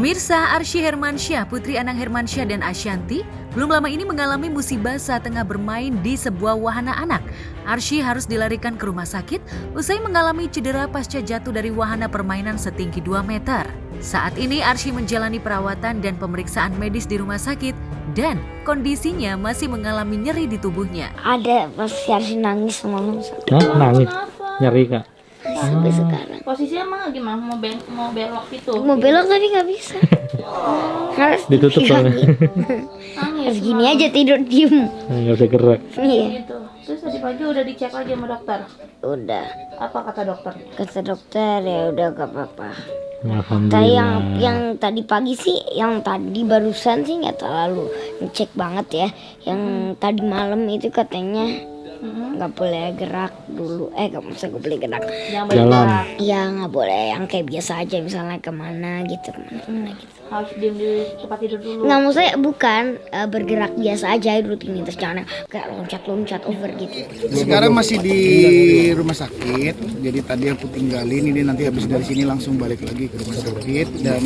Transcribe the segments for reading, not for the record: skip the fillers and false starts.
Pemirsa, Arsy Hermansyah, Putri Anang Hermansyah dan Ashanti belum lama ini mengalami musibah saat tengah bermain di sebuah wahana anak. Arsy harus dilarikan ke rumah sakit usai mengalami cedera pasca jatuh dari wahana permainan setinggi 2 meter. Saat ini Arsy menjalani perawatan dan pemeriksaan medis di rumah sakit dan kondisinya masih mengalami nyeri di tubuhnya. Ada pas Arsy nangis semalam. Nangis? Nyeri kak? Sampai sekarang. Posisinya emang gimana? Mau belok gitu? Mau belok tadi nggak bisa. Harus Ditutup soalnya. Nangis. Harus gini aja tidur diem. Nggak bisa gerak. Iya. Gitu. Terus tadi pagi udah dicek lagi sama dokter. Udah. Apa kata dokter? Kata dokter ya udah gak apa-apa. Alhamdulillah. Tapi yang tadi pagi sih, yang tadi barusan sih nggak terlalu ngecek banget ya. Yang tadi malam itu katanya nggak boleh gerak dulu. Nggak boleh gerak. Jangan Jalan. bergerak. Iya nggak boleh yang kayak biasa aja, misalnya kemana gitu. Harus diem di tempat tidur dulu. Nggak, maksudnya bukan bergerak biasa aja rutinitas, jangan kayak loncat over gitu. Sekarang masih di rumah sakit, jadi tadi aku tinggalin, ini nanti habis dari sini langsung balik lagi ke rumah sakit. Dan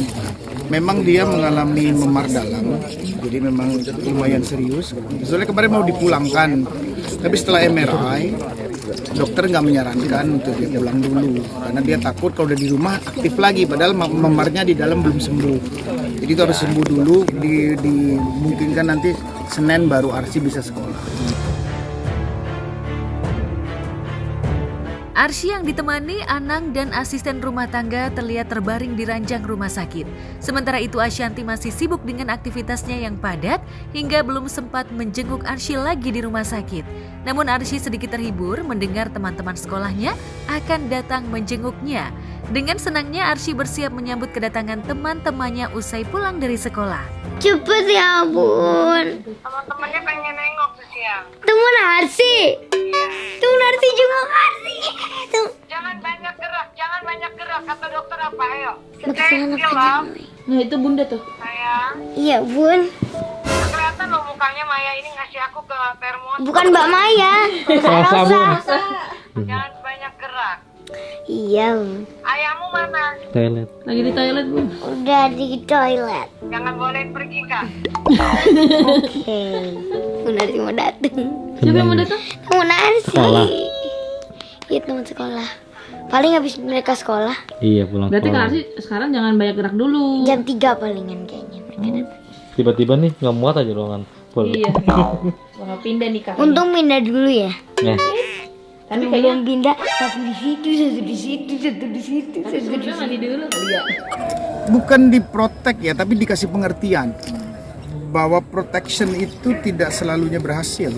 memang dia mengalami memar dalam, jadi memang lumayan serius. Soalnya kemarin mau dipulangkan, tapi setelah MRI dokter nggak menyarankan untuk dia pulang dulu karena dia takut kalau udah di rumah aktif lagi, padahal memarnya di dalam belum sembuh. Jadi itu harus sembuh dulu, dimungkinkan nanti Senin baru Arsy bisa sekolah. Arsy yang ditemani Anang dan asisten rumah tangga terlihat terbaring di ranjang rumah sakit. Sementara itu Ashanti masih sibuk dengan aktivitasnya yang padat hingga belum sempat menjenguk Arsy lagi di rumah sakit. Namun Arsy sedikit terhibur mendengar teman-teman sekolahnya akan datang menjenguknya. Dengan senangnya Arsy bersiap menyambut kedatangan teman-temannya usai pulang dari sekolah. Cepet ya bun. Teman-temannya pengen nengok tuh siang. Temen Arsy. Temen Arsy jenguk Arsy. Jangan banyak gerak, kata dokter apa, ayo. Maksudnya Kecil loh, Nah itu bunda tuh. sayang. Iya bun. Kelihatan loh mukanya Maya ini ngasih aku ke termos. Bukan Mbak Maya. Sabun. Jangan banyak gerak. Iya Bun. Ayahmu mana? Toilet. Lagi di toilet bu. Udah di toilet. Jangan boleh pergi, Kak. Oke. Bun Arsy mau dateng. Siapa yang mau datang? Temen Arsy. Sekolah. Iya teman sekolah. Paling habis mereka sekolah Iya pulang Berarti sekolah. kan Arsy sekarang jangan banyak gerak dulu. jam 3 palingan kayaknya mereka datang. Tiba-tiba nih nggak muat aja ruangan full. Iya. Bakal pindah nih kak. Untung pindah dulu ya. Nah, Tapi Belum kayaknya pindah, satu di situ, satu di situ, satu di situ, satu di udah mandi dulu kali ya. Bukan diprotek ya, tapi dikasih pengertian bahwa protection itu tidak selalunya berhasil,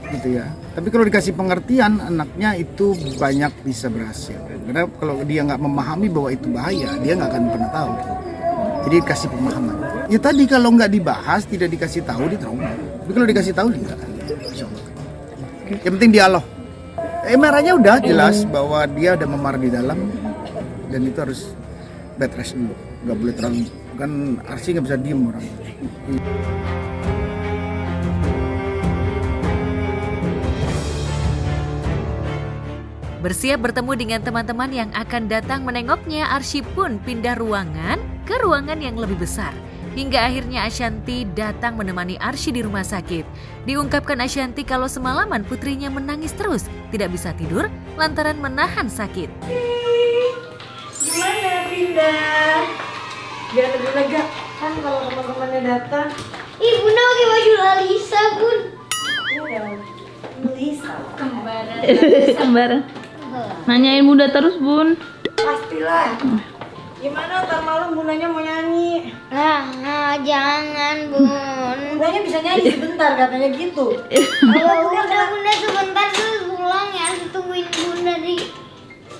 gitu ya. Tapi kalau dikasih pengertian, anaknya itu banyak bisa berhasil. Karena kalau dia nggak memahami bahwa itu bahaya, dia nggak akan pernah tahu. Jadi dikasih pemahaman. Ya tadi kalau nggak dibahas, tidak dikasih tahu, dia trauma. Tapi kalau dikasih tahu, dia insya Allah. Yang penting dialog. MRI-nya udah jelas bahwa dia ada memar di dalam dan itu harus bed rest dulu, nggak boleh terlalu, kan Arsy nggak bisa diem orang. Bersiap bertemu dengan teman-teman yang akan datang menengoknya, Arsy pun pindah ruangan ke ruangan yang lebih besar. Hingga akhirnya Ashanti datang menemani Arsy di rumah sakit. Diungkapkan Ashanti kalau semalaman putrinya menangis terus, tidak bisa tidur lantaran menahan sakit. Gimana pindah? Biar lebih lega kan kalau teman-temannya datang. Ih, Bunda pakai baju Lalisa, Bun. Kembaran. Nanyain bunda terus bun. Pastilah. Gimana ntar malam bundanya mau nyanyi? Jangan, Bun. Bundanya bisa nyanyi sebentar katanya gitu. Kalau Bunda sebentar terus pulang ya, tungguin Bunda di.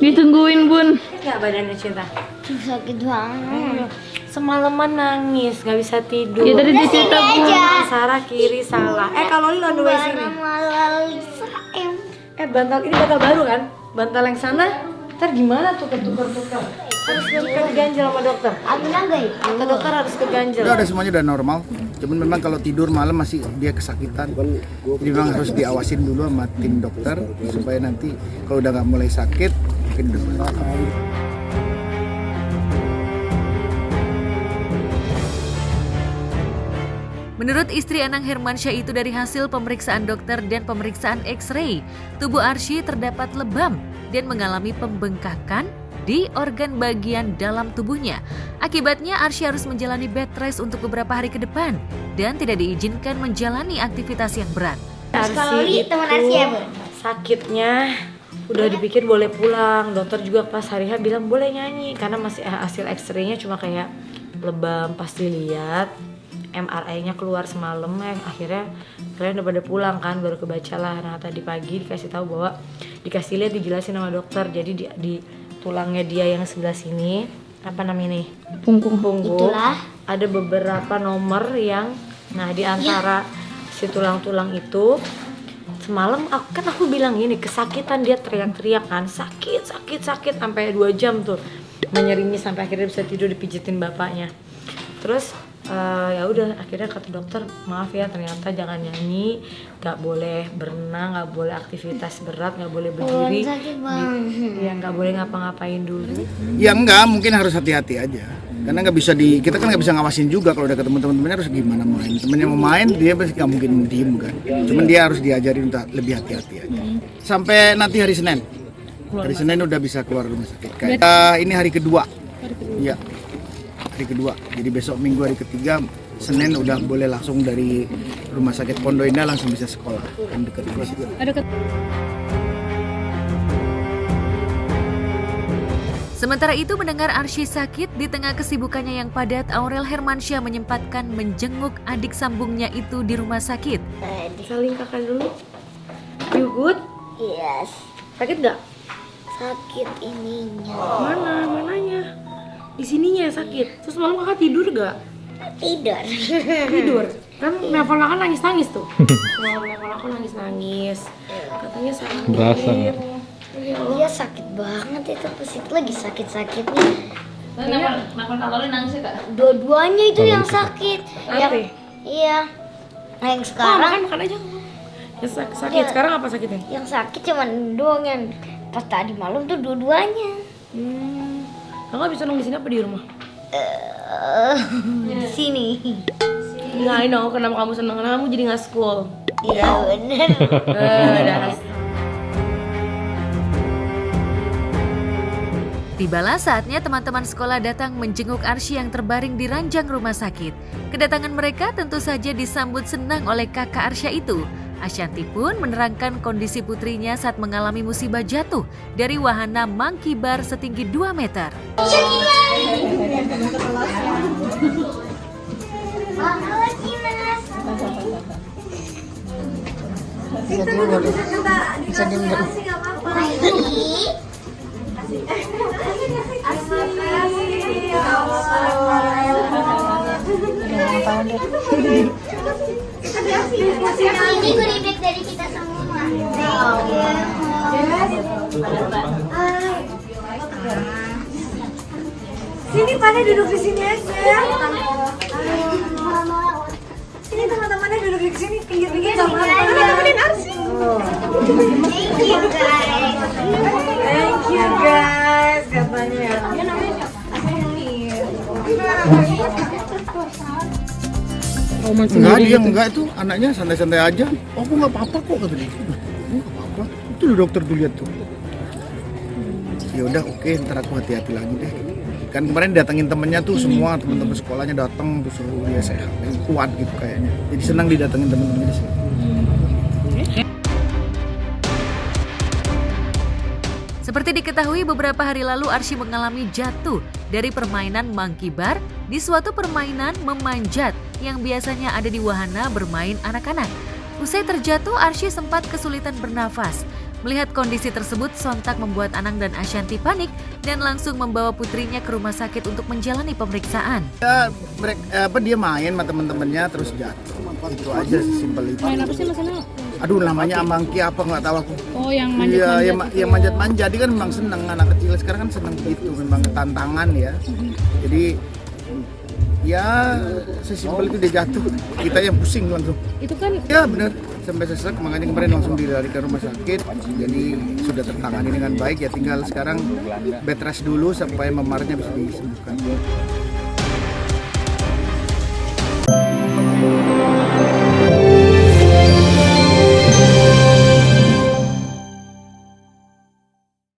Ditungguin bun. Nggak badannya Cinta? Tuh sakit banget. Semalaman nangis, nggak bisa tidur. Ya tadi dicerita bun. Sarah kiri salah. Kalau lu on the way sini. Nama Lalisa Bantal ini bantal baru kan? Bantal yang sana. Ntar gimana tuh ketukar-tukar? Harus ke ganjel sama dokter. Abina enggak itu? Kata dokter harus ke ganjel. Udah semuanya udah normal. Cuman memang kalau tidur malam masih dia kesakitan. Jadi memang harus diawasin dulu sama tim dokter supaya nanti kalau udah nggak mulai sakit mungkin udah. Menurut istri Anang Hermansyah itu dari hasil pemeriksaan dokter dan pemeriksaan X-ray, tubuh Arsy terdapat lebam dan mengalami pembengkakan di organ bagian dalam tubuhnya. Akibatnya Arsy harus menjalani bed rest untuk beberapa hari ke depan dan tidak diizinkan menjalani aktivitas yang berat. Kalori teman Arsy ya, Bu? Sakitnya udah dipikir boleh pulang. Dokter juga pas hari H bilang boleh nyanyi karena masih hasil X-ray-nya cuma kayak lebam. Pas dilihat MRI-nya keluar semalam, akhirnya kalian udah pada pulang kan, baru kebaca lah. Nah tadi pagi dikasih tahu bahwa dikasih lihat, dijelasin sama dokter, jadi di tulangnya dia yang sebelah sini, apa namanya nih? Punggung. Itulah. Ada beberapa nomor yang, nah di antara si tulang-tulang itu, semalam aku bilang gini, kesakitan, dia teriak-teriak kan, sakit sampai 2 jam tuh, menyeringi sampai akhirnya bisa tidur dipijitin bapaknya. Terus ya udah akhirnya kata dokter, maaf ya ternyata jangan nyanyi, nggak boleh berenang, nggak boleh aktivitas berat, nggak boleh berdiri, ya nggak boleh ngapa-ngapain dulu. Ya enggak, mungkin harus hati-hati aja. Karena nggak bisa kita kan nggak bisa ngawasin juga kalau udah ketemu teman-temannya harus gimana main. Temennya mau main dia pasti nggak mungkin diem kan. Cuman dia harus diajarin untuk lebih hati-hati aja. Sampai nanti hari Senin. Hari Senin udah bisa keluar rumah sakit. Kayak ini hari kedua. Iya. Hari kedua. Jadi besok Minggu hari ketiga, Senin udah boleh langsung dari rumah sakit Pondok Indah langsung bisa sekolah. Kan dekat di situ. Sementara itu mendengar Arsy sakit di tengah kesibukannya yang padat, Aurel Hermansyah menyempatkan menjenguk adik sambungnya itu di rumah sakit. Saling kakak dulu. You good? Yes. Sakit nggak? Sakit ininya. Mananya? Di sininya sakit. Terus malam kakak tidur nggak? Tidur. Kan nelfon kan nangis tuh. Malam nelfon aku nangis. Katanya sakit. Berasa nggak? Iya sakit banget itu, pas itu lagi sakit-sakitnya. Kenapa kalori nangis ya, Kak? Dua-duanya itu yang sakit. Apa? Iya. Nah, yang sekarang Makan aja. Ya, sakit. Sekarang apa sakitnya? yang sakit cuma doang, yang pas tadi malam tuh dua-duanya. Kakak bisa nunggu di sini apa di rumah? Di sini. Nggak, I know kenapa kamu seneng, karena kamu jadi nggak school. Iya bener. Tibalah saatnya teman-teman sekolah datang menjenguk Arsy yang terbaring di ranjang rumah sakit. Kedatangan mereka tentu saja disambut senang oleh kakak Arsya itu. Ashanti pun menerangkan kondisi putrinya saat mengalami musibah jatuh dari wahana monkey bar setinggi 2 meter. Ini goodie bag dari kita semua. Sini pada duduk di sini aja. Sini teman-temannya duduk di sini pinggir-pinggir sama temenin Arsy. Thank you guys. Thank you guys katanya. Enggak itu anaknya santai-santai aja. Oh, aku nggak apa-apa kok kata dia. Nggak apa-apa. Itu loh dokter tuh lihat tuh. Ya udah oke, ntar aku hati-hati lagi deh. Kan kemarin datangin temennya tuh semua teman-teman sekolahnya datang tuh suruh dia sehat, kuat gitu kayaknya. Jadi senang didatengin teman-temannya di sini. Seperti diketahui beberapa hari lalu Arsy mengalami jatuh dari permainan monkey bar di suatu permainan memanjat yang biasanya ada di wahana bermain anak-anak. Usai terjatuh, Arsy sempat kesulitan bernafas. Melihat kondisi tersebut sontak membuat Anang dan Ashanti panik dan langsung membawa putrinya ke rumah sakit untuk menjalani pemeriksaan. Ya, dia main sama teman-temannya terus jatuh. Itu aja simpel itu. Main apa sih masalah? Aduh, namanya monkey apa nggak tahu aku. Oh, yang manjat-manjat. Iya, yang manjat-manjat. Dia kan memang seneng, anak kecil sekarang kan seneng gitu, memang tantangan ya. Jadi ya sesimpel itu dia jatuh, kita yang pusing langsung. Itu kan Ya benar, sampai sesek, makanya kemarin langsung dilarikan ke rumah sakit. Jadi sudah tertangani dengan baik, ya tinggal sekarang bed rest dulu sampai memarnya bisa disembuhkan.